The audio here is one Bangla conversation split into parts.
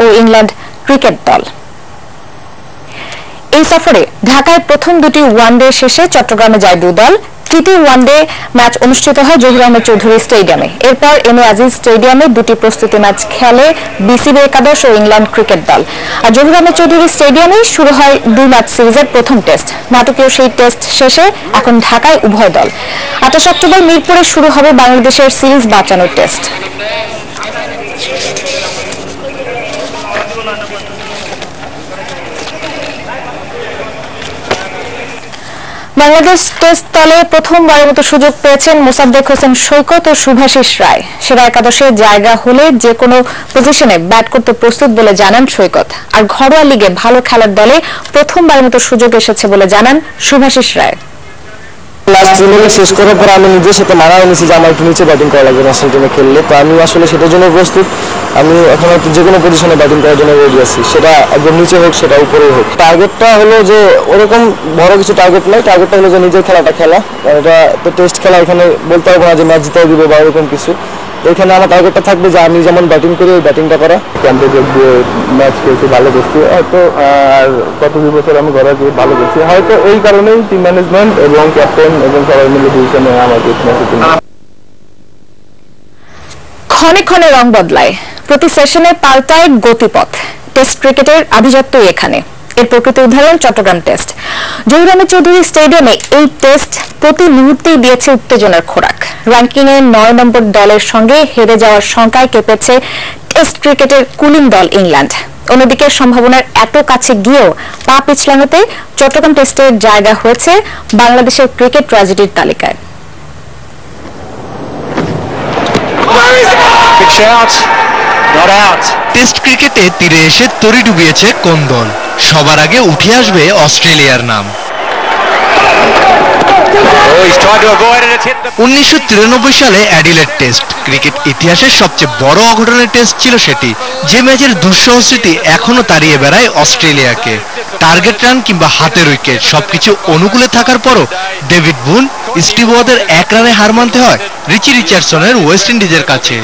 ও ইংল্যান্ড ক্রিকেট দল। এই সফরে ঢাকায় প্রথম দুটি ওয়ানডে শেষে চট্টগ্রামে যায় দুই দল। তৃতীয় ওয়ানডে ম্যাচ অনুষ্ঠিত হয় জহির আহমেদ চৌধুরী স্টেডিয়ামে। এরপর এম এ আজিজ স্টেডিয়ামে দুটি প্রস্তুতি ম্যাচ খেলে বিসিবি একাদশ ও ইংল্যান্ড ক্রিকেট দল। আর জহির আহমেদ চৌধুরী স্টেডিয়ামেই শুরু হয় দুই ম্যাচ সিরিজের প্রথম টেস্ট। নাটকীয় সেই টেস্ট শেষে এখন ঢাকায় উভয় দল। 28 অক্টোবর মিরপুরে শুরু হবে বাংলাদেশের সিরিজ বাঁচানোর টেস্ট। বাংলাদেশ টেস্ট দলে প্রথমবারের মতো সুযোগ পেয়েছেন মোসাদ্দেক হোসেন সৈকত ও শুভাশিস রায়। সেরা একাদশে জায়গা হলে যে কোনো পজিশনে ব্যাট করতে প্রস্তুত বলে জানান সৈকত। আর ঘরোয়া লিগে ভালো খেলার দলে প্রথমবারের মতো সুযোগ এসেছে বলে জানান শুভাশিস রায়। লাস্ট ইনিংস শেষ করার পর আমি নিজের সাথে মানা নিয়েছি যে আমার একটু নিচে ব্যাটিং করা লাগবে ন্যাশনাল টিমে খেললে। তো আমি আসলে সেটার জন্য প্রস্তুত। আমি এখন যে কোনো পজিশনে ব্যাটিং করার জন্য রেডি আছি, সেটা একদম নিচে হোক সেটা উপরে হোক। টার্গেটটা হলো যে ওরকম বড় কিছু টার্গেট নয়, টার্গেটটা হলো যে নিজের খেলাটা খেলা। এটা তো টেস্ট খেলা, এখানে বলতে পারবো না যে ম্যাচ জিতে দিবে বা এরকম কিছু। এখানে আমার টার্গেটটা থাকবে যে আমি যেমন ব্যাটিং করি ওই ব্যাটিংটা করা। ক্যাম্পে গিয়ে ম্যাচ খেলছি, ভালো করছি, হয়তো আর কত দুই বছর আমি ঘরে গিয়ে ভালো করছি, হয়তো এই কারণেই টিম ম্যানেজমেন্ট এবং ক্যাপ্টেন এবং সবাই মিলে ডিসিশনে আমাকে ক্ষণে ক্ষণে রং বদলায়, প্রতি সেশনে পাল্টায় গতিপথ। টেস্ট ক্রিকেটের আভিজাত্যই এখানে। এর প্রকৃত উদাহরণ চট্টগ্রাম টেস্ট। জহির আহমেদ চৌধুরী স্টেডিয়ামে এই টেস্ট প্রতি মুহূর্তেই দিয়েছে উত্তেজনার খোরাক। র্যাঙ্কিংয়ে 9 নম্বর দলের সঙ্গে হেরে যাওয়ার শঙ্কায় কেঁপেছে টেস্ট ক্রিকেটের কুলিং দল ইংল্যান্ড। অন্যদিকে সম্ভাবনার এত কাছে গিয়েও পা পিছলানোতে চট্টগ্রাম টেস্টের জায়গা হয়েছে বাংলাদেশের ক্রিকেট ট্র্যাজেডির তালিকায়। টেস্ট ক্রিকেটে তীরে এসে তরি ডুবিয়েছে কোন দল? সবার আগে উঠে আসবে অস্ট্রেলিয়ার নাম। 1993 সালে অ্যাডিলেড টেস্ট ক্রিকেট ইতিহাসের সবচেয়ে বড় অঘটনের টেস্ট ছিল সেটি, যে ম্যাচের দুঃসহ স্মৃতি এখনো তাড়িয়ে বেড়ায় অস্ট্রেলিয়াকে। টার্গেট রান কিংবা হাতের উইকেট সবকিছু অনুকূলে থাকার পরও ডেভিড বুন, স্টিভ ওয়াদের 1 রানে হার মানতে হয় রিচি রিচার্ডসনের ওয়েস্ট ইন্ডিজের কাছে।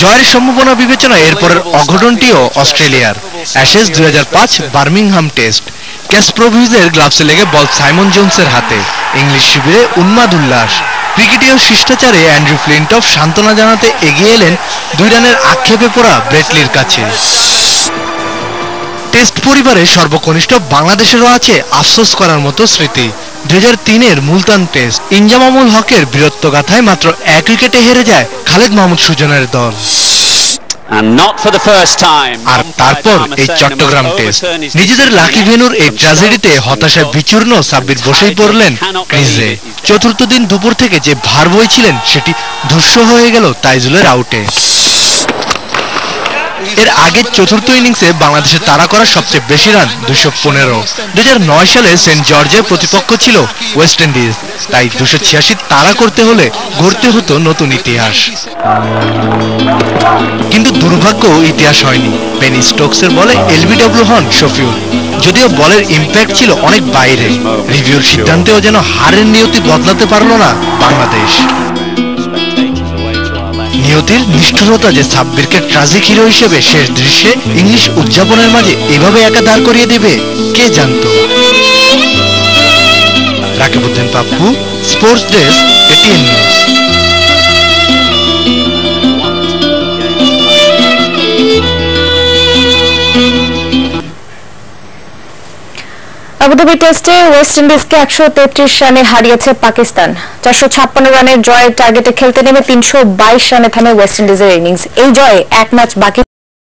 জয়ের সম্ভাবনা বিবেচনায় এরপরের অঘটনটিও অস্ট্রেলিয়ার। Ashes 2005 Birmingham Test. ক্যাসপ্রোভিজের গ্লাভসে লেগে বল সাইমন জোন্সের হাতে। ইংলিশ শিবিরে উন্মাদ উল্লাস। ক্রিকেটীয় শিষ্টাচারে অ্যান্ড্রু ফ্লিনটফ সান্ত্বনা জানাতে এগিয়ে এলেন 2 রানের আক্ষেপে পড়া ব্রেটলির কাছে। টেস্ট পরিবারে সর্বকনিষ্ঠ বাংলাদেশেরও আছে আফসোস করার মতো স্মৃতি। 2003-এর মুলতান টেস্ট। ইনজামামুল হকের বীরত্বগাথায় মাত্র 1 উইকেটে হেরে যায় খালেদ মাহমুদ সুজনের দল। আর তারপর এই চট্টগ্রাম টেস্ট। নিজেদের লাকি ভেন্যুর এই ট্র্যাজেডিতে হতাশায় বিচূর্ণ সাব্বির বসেই পড়লেন ক্রিজে। চতুর্থ দিন দুপুর থেকে যে ভার বইছিলেন সেটি ধূস্য হয়ে গেল তাইজুলের আউটে। এর আগের চতুর্থ ইনিংসে বাংলাদেশের তাড়া করা সবচেয়ে বেশি রান 215। 2009 সালে সেন্ট জর্জের প্রতিপক্ষ ছিল ওয়েস্ট ইন্ডিজ। তাই 286 তাড়া করতে হলে গড়তে হতো নতুন ইতিহাস। কিন্তু দুর্ভাগ্য ইতিহাস হয়নি। বেন স্টোকসের বলে এলবিডব্লিউ হন শফিউল। যদিও বলের ইম্প্যাক্ট ছিল অনেক বাইরে, রিভিউর সিদ্ধান্তেও যেন হারের নিয়তি বদলাতে পারল না বাংলাদেশ। নিয়তির নিষ্ঠুরতা যে সাব্বিরকে ট্র্যাজিক হিরো হিসেবে শেষ দৃশ্যে ইংলিশ উদযাপনের মাঝে এভাবে একা দাঁড় করিয়ে দেবে কে জানত। Rakibuddin Pappu, sports desk, ATN news. Abu Dhabi টেস্টে ওয়েস্ট ইন্ডিজকে 133 রানে হারিয়েছে পাকিস্তান। 456 রানের জয়ের টার্গেটে খেলতে নেমে 322 রানে থামে ওয়েস্ট ইন্ডিজের ইনিংস। এই জয়ে 1 ম্যাচ বাকি।